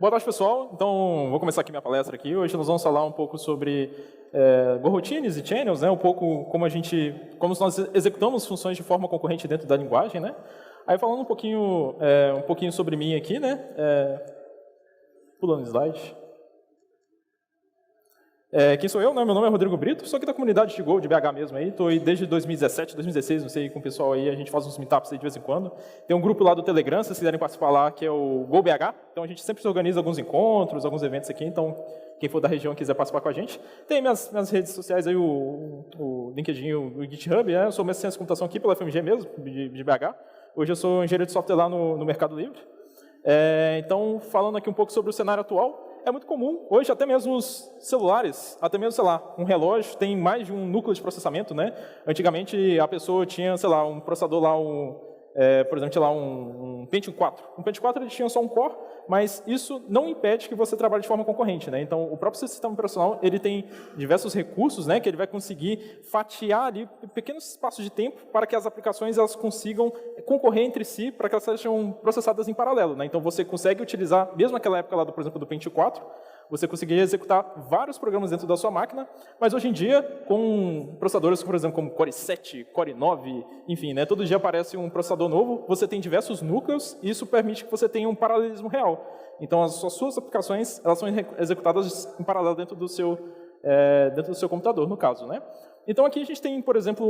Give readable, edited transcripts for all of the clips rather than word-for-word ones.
Boa tarde, pessoal. Então, vou começar aqui minha palestra aqui. Hoje nós vamos falar um pouco sobre Go-routines e channels, né? Um pouco como nós executamos funções de forma concorrente dentro da linguagem, né? Aí falando um pouquinho sobre mim aqui, né? Pulando o slide. Quem sou eu? Né? Meu nome é Rodrigo Brito, sou aqui da comunidade de Go, de BH mesmo. Estou aí desde 2017, 2016, não sei, com o pessoal aí, a gente faz uns meetups aí de vez em quando. Tem um grupo lá do Telegram, se vocês quiserem participar lá, que é o Go BH. Então a gente sempre organiza alguns encontros, alguns eventos aqui, então quem for da região e quiser participar com a gente. Tem minhas redes sociais aí, o LinkedIn, o GitHub, né? Eu sou mestre de ciência de computação aqui pela FMG mesmo, de BH. Hoje eu sou engenheiro de software lá no Mercado Livre. Então, falando aqui um pouco sobre o cenário atual, é muito comum, hoje até mesmo os celulares, até mesmo, sei lá, um relógio tem mais de um núcleo de processamento, né? Antigamente a pessoa tinha, sei lá, um processador lá, por exemplo, tinha lá um Pentium 4. Um Pentium 4 ele tinha só um core, mas isso não impede que você trabalhe de forma concorrente, né? Então, o próprio sistema operacional, ele tem diversos recursos, né, que ele vai conseguir fatiar ali pequenos espaços de tempo para que as aplicações elas consigam concorrer entre si, para que elas sejam processadas em paralelo, né? Então, você consegue utilizar, mesmo naquela época lá, por exemplo, do Pentium 4, você conseguiria executar vários programas dentro da sua máquina, mas hoje em dia, com processadores, por exemplo, como Core 7, Core 9, enfim, né, todo dia aparece um processador novo, você tem diversos núcleos, e isso permite que você tenha um paralelismo real. Então, as suas aplicações elas são executadas em paralelo dentro do seu computador, no caso, né? Então, aqui a gente tem, por exemplo,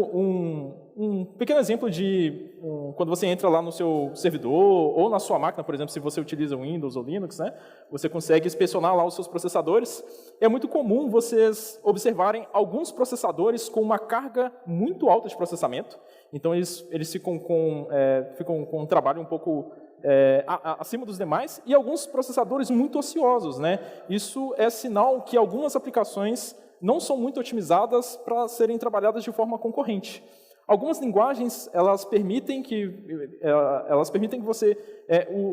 um pequeno exemplo de quando você entra lá no seu servidor ou na sua máquina, por exemplo, se você utiliza Windows ou Linux, né, você consegue inspecionar lá os seus processadores. É muito comum vocês observarem alguns processadores com uma carga muito alta de processamento. Então, eles ficam com um trabalho um pouco acima dos demais, e alguns processadores muito ociosos, né? Isso é sinal que algumas aplicações não são muito otimizadas para serem trabalhadas de forma concorrente. Algumas linguagens elas permitem que você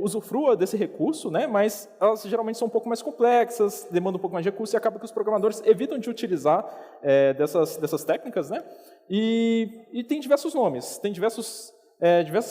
usufrua desse recurso, né? Mas elas geralmente são um pouco mais complexas, demandam um pouco mais de recurso, e acaba que os programadores evitam de utilizar dessas técnicas, né? E tem diversos nomes, tem diversas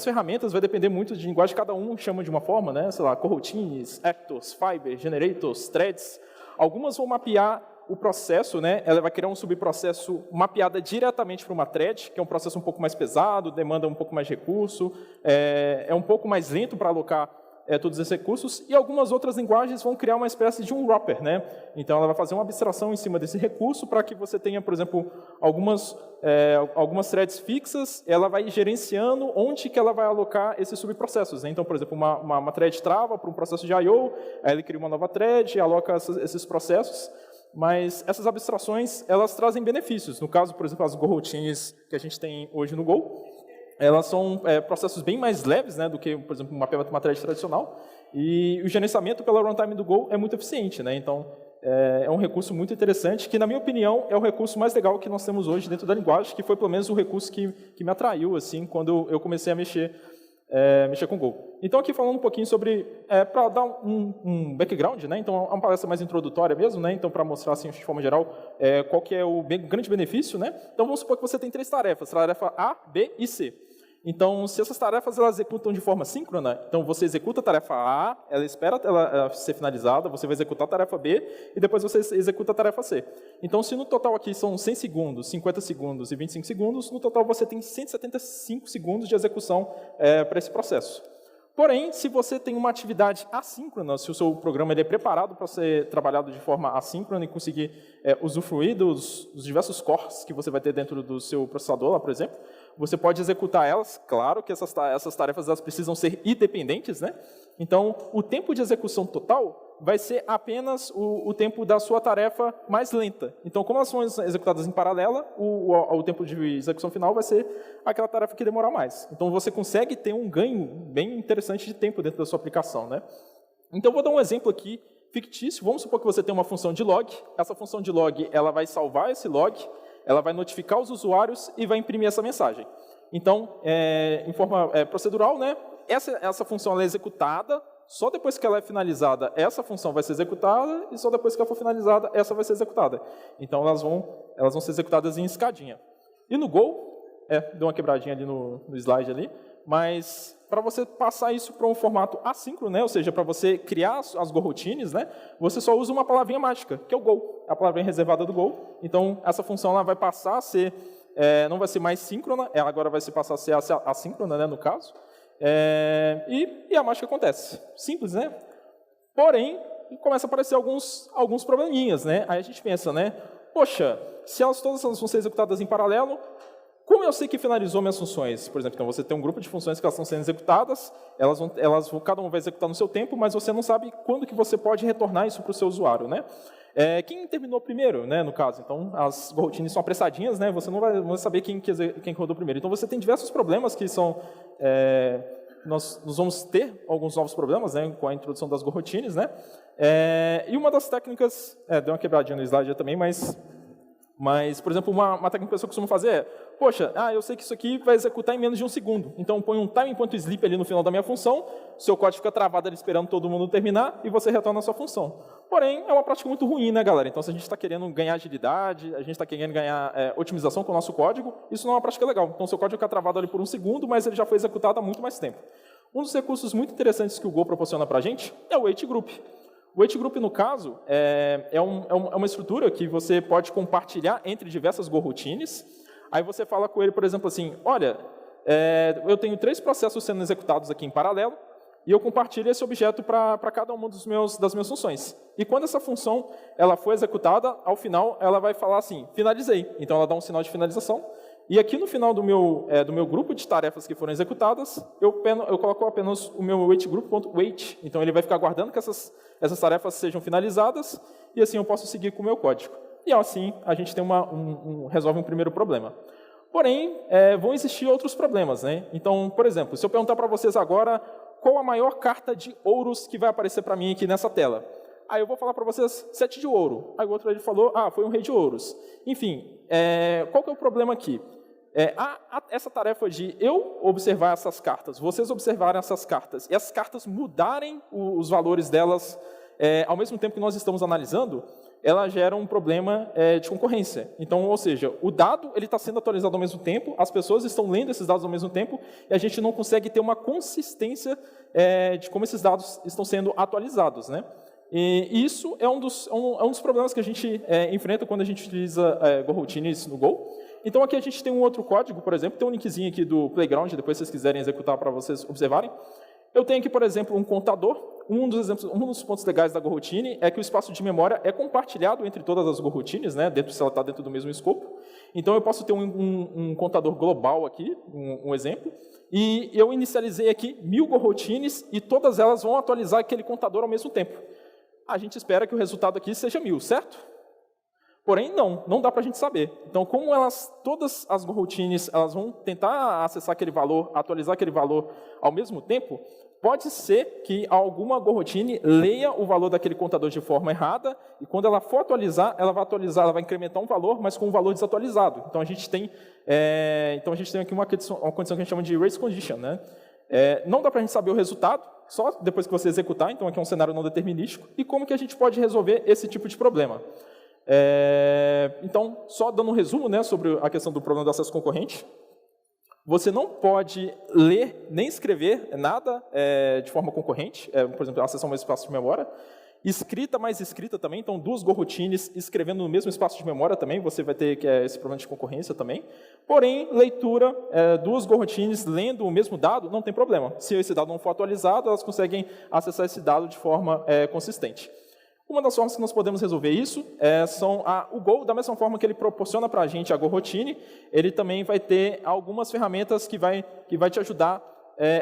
ferramentas, vai depender muito de linguagem, cada um chama de uma forma, né? Sei lá, coroutines, actors, fiber, generators, threads. Algumas vão mapear o processo, né? Ela vai criar um subprocesso mapeada diretamente para uma thread, que é um processo um pouco mais pesado, demanda um pouco mais de recurso, é um pouco mais lento para alocar todos esses recursos, e algumas outras linguagens vão criar uma espécie de um wrapper, né? Então, ela vai fazer uma abstração em cima desse recurso para que você tenha, por exemplo, algumas threads fixas, ela vai gerenciando onde que ela vai alocar esses subprocessos, né? Então, por exemplo, uma thread trava para um processo de I/O, aí ele cria uma nova thread e aloca esses processos. Mas essas abstrações, elas trazem benefícios. No caso, por exemplo, as Go-routines que a gente tem hoje no Go, elas são processos bem mais leves, né, do que, por exemplo, uma thread tradicional. E o gerenciamento pela runtime do Go é muito eficiente, né? Então, é um recurso muito interessante, que, na minha opinião, é o recurso mais legal que nós temos hoje dentro da linguagem, que foi, pelo menos, o recurso que me atraiu, assim, quando eu comecei a mexer com Go. Então, aqui falando um pouquinho sobre, para dar um background, né? Então, é uma palestra mais introdutória mesmo, né? Então, para mostrar, assim, de forma geral, qual que é o grande benefício, né? Então, vamos supor que você tem 3 tarefas, tarefa A, B e C. Então, se essas tarefas elas executam de forma síncrona, então você executa a tarefa A, ela espera ela ser finalizada, você vai executar a tarefa B e depois você executa a tarefa C. Então, se no total aqui são 100 segundos, 50 segundos e 25 segundos, no total você tem 175 segundos de execução para esse processo. Porém, se você tem uma atividade assíncrona, se o seu programa ele é preparado para ser trabalhado de forma assíncrona e conseguir usufruir dos diversos cores que você vai ter dentro do seu processador, lá, por exemplo, você pode executar elas. Claro que essas tarefas elas precisam ser independentes, né? Então, o tempo de execução total vai ser apenas o tempo da sua tarefa mais lenta. Então, como elas são executadas em paralela, o tempo de execução final vai ser aquela tarefa que demorar mais. Então, você consegue ter um ganho bem interessante de tempo dentro da sua aplicação, né? Então, vou dar um exemplo aqui fictício. Vamos supor que você tem uma função de log. Essa função de log ela vai salvar esse log, ela vai notificar os usuários e vai imprimir essa mensagem. Então, em forma procedural, né? Essa função ela é executada. Só depois que ela é finalizada, essa função vai ser executada, e só depois que ela for finalizada, essa vai ser executada. Então, elas vão ser executadas em escadinha. E no Go, deu uma quebradinha ali no slide ali, Mas para você passar isso para um formato assíncrono, né, ou seja, para você criar as goroutines, né, você só usa uma palavrinha mágica, que é o go, a palavrinha reservada do go. Então, essa função ela vai passar a ser, não vai ser mais síncrona, ela agora vai se passar a ser assíncrona, né, no caso. E a mágica acontece. Simples, né? Porém, começa a aparecer alguns probleminhas, né? Aí a gente pensa, né? Poxa, se todas elas vão ser executadas em paralelo, como eu sei que finalizou minhas funções? Por exemplo, então você tem um grupo de funções que elas estão sendo executadas, cada uma vai executar no seu tempo, mas você não sabe quando que você pode retornar isso para o seu usuário, né? Quem terminou primeiro, né, no caso? Então, as routines são apressadinhas, né? Você não vai saber quem rodou primeiro. Então, você tem diversos problemas que são... nós vamos ter alguns novos problemas, né, com a introdução das routines, né? E uma das técnicas... deu uma quebradinha no slide também, mas, por exemplo, uma técnica que a pessoa costuma fazer é, poxa, eu sei que isso aqui vai executar em menos de 1 segundo, então põe um time.sleep ali no final da minha função, seu código fica travado ali esperando todo mundo terminar e você retorna a sua função. Porém, é uma prática muito ruim, né, galera? Então, se a gente está querendo ganhar agilidade, a gente está querendo ganhar otimização com o nosso código, isso não é uma prática legal. Então, seu código fica travado ali por 1 segundo, mas ele já foi executado há muito mais tempo. Um dos recursos muito interessantes que o Go proporciona para a gente é o wait group. O wait group, no caso, é uma estrutura que você pode compartilhar entre diversas Go routines. Aí você fala com ele, por exemplo, assim, olha, eu tenho 3 processos sendo executados aqui em paralelo, e eu compartilho esse objeto para cada uma das minhas funções. E quando essa função ela for executada, ao final ela vai falar assim, finalizei. Então ela dá um sinal de finalização. E aqui no final do meu grupo de tarefas que foram executadas, eu coloco apenas o meu waitGroup.wait. Então ele vai ficar aguardando que essas tarefas sejam finalizadas, e assim eu posso seguir com o meu código. E assim a gente tem resolve um primeiro problema. Porém, vão existir outros problemas, né? Então, por exemplo, se eu perguntar para vocês agora qual a maior carta de ouros que vai aparecer para mim aqui nessa tela? Aí eu vou falar para vocês 7 de ouro. Aí o outro ele falou, foi um rei de ouros. Enfim, qual que é o problema aqui? Essa tarefa de eu observar essas cartas, vocês observarem essas cartas, e as cartas mudarem os valores delas ao mesmo tempo que nós estamos analisando, ela gera um problema de concorrência. Então, ou seja, o dado ele está sendo atualizado ao mesmo tempo, as pessoas estão lendo esses dados ao mesmo tempo, e a gente não consegue ter uma consistência de como esses dados estão sendo atualizados, né? E isso é um dos problemas que a gente enfrenta quando a gente utiliza Go routines no Go. Então, aqui a gente tem um outro código, por exemplo, tem um linkzinho aqui do Playground, depois se vocês quiserem executar para vocês observarem. Eu tenho aqui, por exemplo, um contador. Um dos pontos legais da Go routine é que o espaço de memória é compartilhado entre todas as Go routines, né, se ela está dentro do mesmo escopo. Então, eu posso ter um contador global aqui, um exemplo, e eu inicializei aqui 1000 Go routines e todas elas vão atualizar aquele contador ao mesmo tempo. A gente espera que o resultado aqui seja 1000, certo? Porém, não dá para a gente saber. Então, como todas as Go routines elas vão tentar acessar aquele valor, atualizar aquele valor ao mesmo tempo, pode ser que alguma Go routine leia o valor daquele contador de forma errada, e quando ela for atualizar, ela vai incrementar um valor, mas com um valor desatualizado. Então, a gente tem aqui uma condição que a gente chama de race condition, né? Não dá para a gente saber o resultado, só depois que você executar, então aqui é um cenário não determinístico, e como que a gente pode resolver esse tipo de problema. Então, só dando um resumo, né, sobre a questão do problema do acesso concorrente, você não pode ler nem escrever nada de forma concorrente, por exemplo, acessar o mesmo espaço de memória. Escrita mais escrita também, então 2 Go routines escrevendo no mesmo espaço de memória também, você vai ter esse problema de concorrência também. Porém, leitura, 2 Go routines lendo o mesmo dado, não tem problema. Se esse dado não for atualizado, elas conseguem acessar esse dado de forma consistente. Uma das formas que nós podemos resolver isso são o Go, da mesma forma que ele proporciona para a gente a Go routine, ele também vai ter algumas ferramentas que vai te ajudar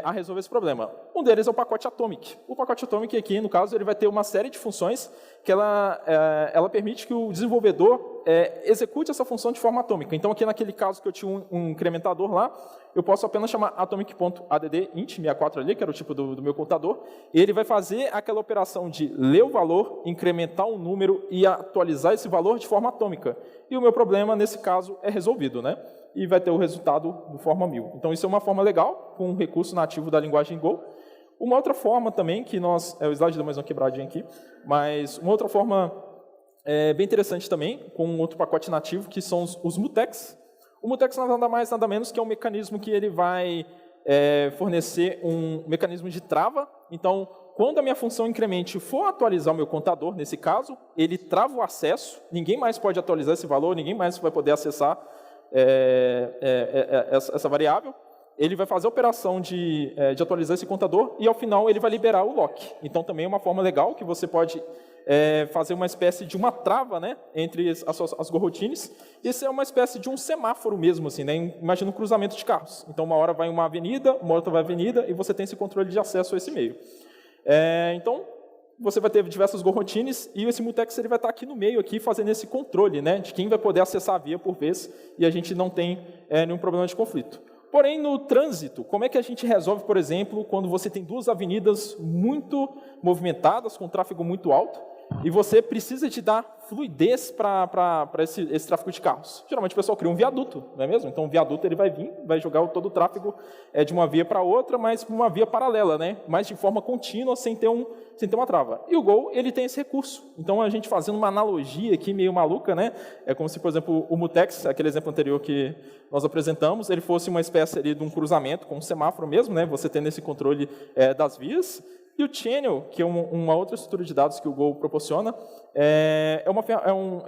a resolver esse problema. Um deles é o pacote Atomic. O pacote Atomic aqui, no caso, ele vai ter uma série de funções que ela permite que o desenvolvedor execute essa função de forma atômica. Então, aqui naquele caso que eu tinha um incrementador lá, eu posso apenas chamar atomic.addInt64 ali, que era o tipo do meu contador, e ele vai fazer aquela operação de ler o valor, incrementar um número e atualizar esse valor de forma atômica. E o meu problema, nesse caso, é resolvido, né? E vai ter o resultado de forma 1000. Então, isso é uma forma legal, com um recurso nativo da linguagem Go. Uma outra forma também, que nós... o slide deu mais uma quebradinha aqui, mas uma outra forma bem interessante também, com um outro pacote nativo, que são os mutex. O mutex nada mais, nada menos que é um mecanismo que ele vai fornecer um mecanismo de trava. Então, quando a minha função increment for atualizar o meu contador, nesse caso, ele trava o acesso, ninguém mais pode atualizar esse valor, ninguém mais vai poder acessar essa variável. Ele vai fazer a operação de atualizar esse contador e, ao final, ele vai liberar o lock. Então, também é uma forma legal que você pode fazer uma espécie de uma trava, né, entre as coroutines. Isso é uma espécie de um semáforo mesmo, assim, né? Imagina um cruzamento de carros. Então, uma hora vai uma avenida, uma outra vai avenida, e você tem esse controle de acesso a esse meio. Então, você vai ter diversas coroutines e esse mutex ele vai estar aqui no meio, aqui, fazendo esse controle, né, de quem vai poder acessar a via por vez, e a gente não tem nenhum problema de conflito. Porém, no trânsito, como é que a gente resolve, por exemplo, quando você tem duas avenidas muito movimentadas, com tráfego muito alto, e você precisa de dar fluidez para esse tráfego de carros? Geralmente o pessoal cria um viaduto, não é mesmo? Então o viaduto ele vai vir, vai jogar todo o tráfego de uma via para outra, mas por uma via paralela, né? Mas de forma contínua, sem ter uma trava. E o Go, ele tem esse recurso. Então a gente fazendo uma analogia aqui meio maluca, né? É como se, por exemplo, o mutex, aquele exemplo anterior que nós apresentamos, ele fosse uma espécie ali de um cruzamento com um semáforo mesmo, né? Você tendo esse controle das vias. E o Channel, que é uma outra estrutura de dados que o Go proporciona, é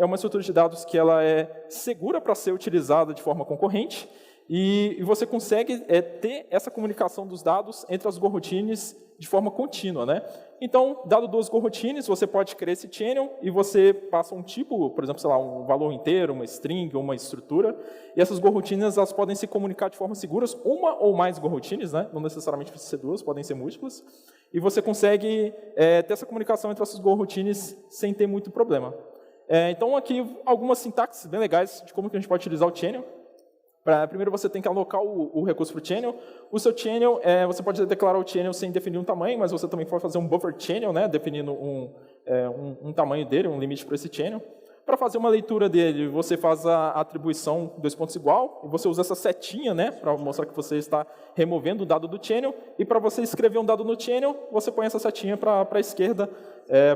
uma estrutura de dados que ela é segura para ser utilizada de forma concorrente, e você consegue ter essa comunicação dos dados entre as coroutines de forma contínua, né? Então, dado duas coroutines, você pode criar esse channel e você passa um tipo, por exemplo, sei lá, um valor inteiro, uma string, uma estrutura, e essas coroutines elas podem se comunicar de forma seguras, uma ou mais coroutines, né? Não necessariamente precisa ser duas, podem ser múltiplas, e você consegue ter essa comunicação entre essas coroutines sem ter muito problema. Então, aqui, algumas sintaxes bem legais de como que a gente pode utilizar o channel. Primeiro, você tem que alocar o recurso para o channel. O seu channel, você pode declarar o channel sem definir um tamanho, mas você também pode fazer um buffer channel, né, definindo um tamanho dele, um limite para esse channel. Para fazer uma leitura dele, você faz a atribuição 2 pontos igual, e você usa essa setinha, né, para mostrar que você está removendo o dado do channel, e para você escrever um dado no channel, você põe essa setinha para a esquerda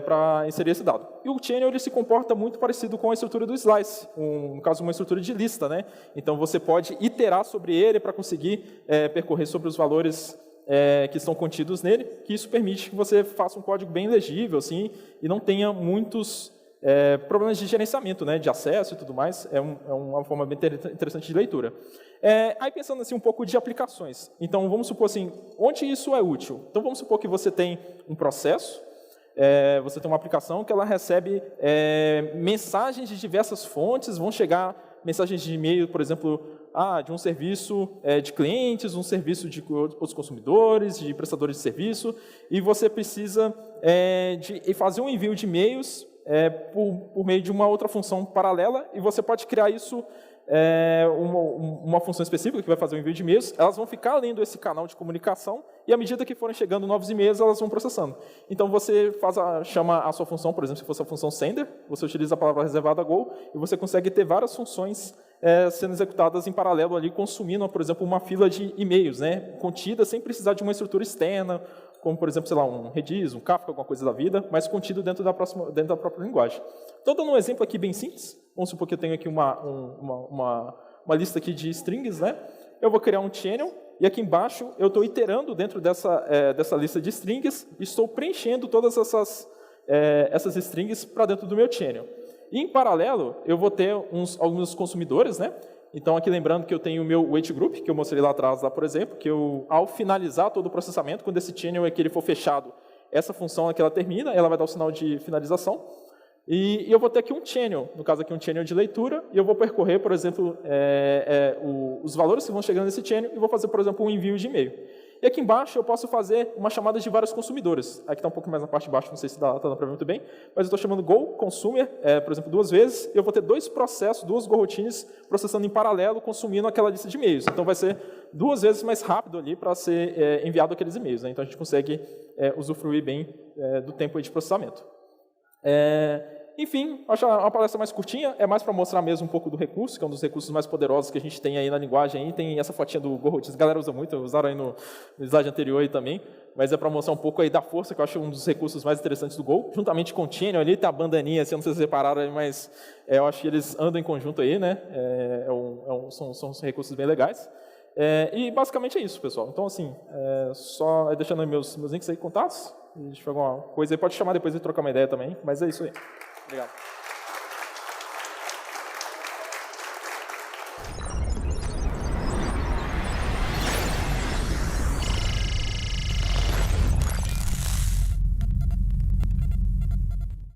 para inserir esse dado. E o channel ele se comporta muito parecido com a estrutura do slice, no caso, uma estrutura de lista, né? Então, você pode iterar sobre ele para conseguir percorrer sobre os valores que estão contidos nele, que isso permite que você faça um código bem legível, assim, e não tenha muitos problemas de gerenciamento, né, de acesso e tudo mais. É uma forma bem interessante de leitura. Aí pensando assim um pouco de aplicações. Então vamos supor assim, onde isso é útil? Então vamos supor que você tem um processo, você tem uma aplicação que ela recebe mensagens de diversas fontes, vão chegar mensagens de e-mail, por exemplo, de um serviço de clientes, um serviço de outros consumidores, de prestadores de serviço, e você precisa de fazer um envio de e-mails por meio de uma outra função paralela, e você pode criar isso, uma função específica que vai fazer o envio de e-mails, elas vão ficar lendo esse canal de comunicação, e à medida que forem chegando novos e-mails, elas vão processando. Então você chama a sua função, por exemplo, se fosse a função sender, você utiliza a palavra reservada Go, e você consegue ter várias funções sendo executadas em paralelo ali, consumindo, por exemplo, uma fila de e-mails, né, contida sem precisar de uma estrutura externa, como, por exemplo, sei lá, um Redis, um Kafka, alguma coisa da vida, mas contido dentro da própria linguagem. Estou dando um exemplo aqui bem simples. Vamos supor que eu tenho aqui uma lista aqui de strings, né? Eu vou criar um channel, e aqui embaixo eu estou iterando dentro dessa lista de strings, e estou preenchendo todas essas strings para dentro do meu channel. E, em paralelo, eu vou ter alguns consumidores, né? Então, aqui lembrando que eu tenho o meu wait group, que eu mostrei lá atrás, por exemplo, que ao finalizar todo o processamento, quando esse channel aqui ele for fechado, essa função aqui ela termina, ela vai dar o sinal de finalização. E eu vou ter aqui um channel, no caso aqui um channel de leitura, e eu vou percorrer, por exemplo, os valores que vão chegando nesse channel, e vou fazer, por exemplo, um envio de e-mail. E aqui embaixo eu posso fazer uma chamada de vários consumidores. Aqui está um pouco mais na parte de baixo, não sei se está dando para ver muito bem, mas eu estou chamando Go Consumer, por exemplo, 2 vezes, e eu vou ter 2 processos, 2 coroutines processando em paralelo, consumindo aquela lista de e-mails. Então vai ser 2 vezes mais rápido ali para ser enviado aqueles e-mails, né? Então a gente consegue usufruir bem do tempo de processamento. Enfim, acho uma palestra mais curtinha, é mais para mostrar mesmo um pouco do recurso, que é um dos recursos mais poderosos que a gente tem aí na linguagem. Aí tem essa fotinha do Go-Routines, a galera usa muito, usaram aí no slide anterior aí também, mas é para mostrar um pouco aí da força, que eu acho um dos recursos mais interessantes do Go, juntamente com o Channel ali, tem a bandaninha, assim, eu não sei se vocês separaram aí, mas eu acho que eles andam em conjunto aí, né? São recursos bem legais. E basicamente é isso, pessoal. Então, assim, só deixando aí meus links aí, contatos. E se tiver alguma coisa aí, pode chamar depois e trocar uma ideia também. Mas é isso aí. Obrigado.